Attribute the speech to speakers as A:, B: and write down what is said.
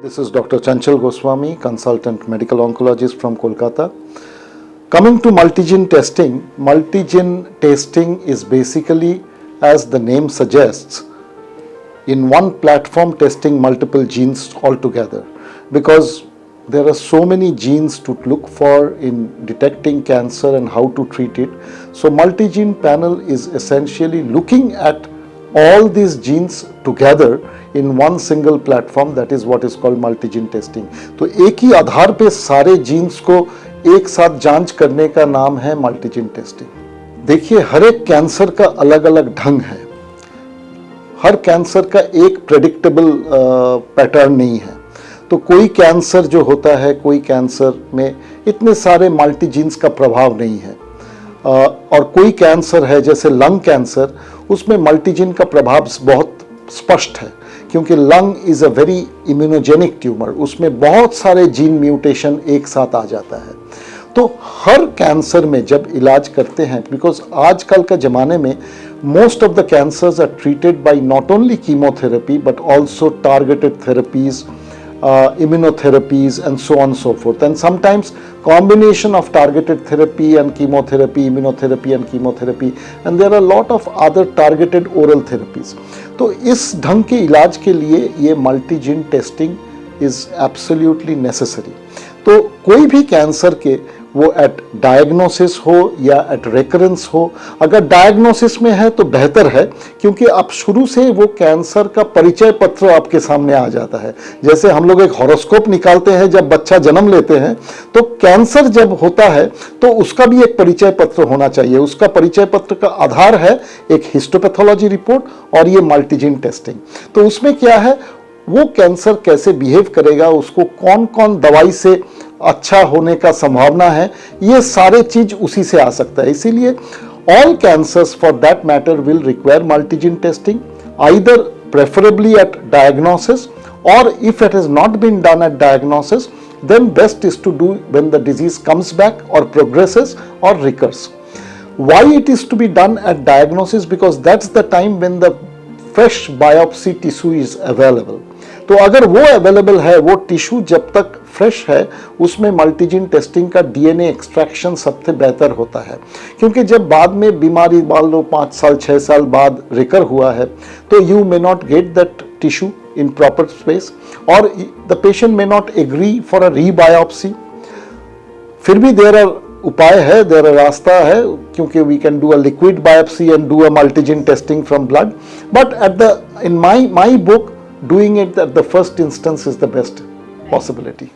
A: This is Dr. Chanchal Goswami, consultant medical oncologist from Kolkata. Coming to multigene testing is basically, as the name suggests, in one platform testing multiple genes altogether, because there are so many genes to look for in detecting cancer and how to treat it. So multigene panel is essentially looking at all these genes together in one single platform, that is what is called multigene testing. तो एक ही आधार पे सारे jeans को एक साथ जांच करने का नाम है मल्टीजीन टेस्टिंग। देखिए, हर एक कैंसर का अलग अलग ढंग है, हर कैंसर का एक प्रेडिक्टेबल पैटर्न नहीं है। तो कोई कैंसर जो होता है, कोई कैंसर में इतने सारे मल्टीजीन्स का प्रभाव नहीं है, और कोई कैंसर है जैसे लंग कैंसर, उसमें मल्टीजीन का प्रभाव बहुत स्पष्ट है, क्योंकि lung is a very immunogenic tumour, उसमें बहुत सारे जीन म्यूटेशन एक साथ आ जाता है। तो हर कैंसर में जब इलाज करते हैं, बिकॉज आजकल का ज़माने में most of the cancers are treated by not only chemotherapy but also targeted therapies, immunotherapies and so on and so forth, and sometimes combination of targeted therapy and chemotherapy, immunotherapy and chemotherapy, and there are a lot of other targeted oral therapies. तो इस ढंग के इलाज के लिए ये मल्टीजीन testing is absolutely necessary. तो कोई भी कैंसर के, वो एट डायग्नोसिस हो या एट रेकरेंस हो, अगर डायग्नोसिस में है तो बेहतर है, क्योंकि आप शुरू से वो कैंसर का परिचय पत्र आपके सामने आ जाता है। जैसे हम लोग एक हॉरोस्कोप निकालते हैं जब बच्चा जन्म लेते हैं, तो कैंसर जब होता है तो उसका भी एक परिचय पत्र होना चाहिए। उसका परिचय पत्र का आधार है एक हिस्टोपैथोलॉजी रिपोर्ट और ये मल्टीजीन टेस्टिंग। तो उसमें क्या है, वो कैंसर कैसे बिहेव करेगा, उसको कौन कौन दवाई से अच्छा होने का संभावना है, ये सारे चीज उसी से आ सकता है। इसीलिए all cancers for that matter will require multigene testing, either preferably at diagnosis, और if it has not been done at diagnosis, then best is to do when the disease comes back or progresses or recurs. Why it is to be done at diagnosis? Because that's the time when the fresh biopsy tissue is available. तो अगर वो available है, वो tissue जब तक fresh है, उसमें मल्टीजीन testing का डीएनए एक्सट्रैक्शन सबसे बेहतर होता है। क्योंकि जब बाद में बीमारी मान लो 5 साल 6 साल बाद रिकर हुआ है, तो you may not get that tissue in proper space, or the patient may not agree for a rebiopsy. फिर भी there are उपाय है, there are रास्ता है, क्योंकि we can do a liquid biopsy and do a multigene testing from blood, but in my book, doing it at the first instance is the best possibility.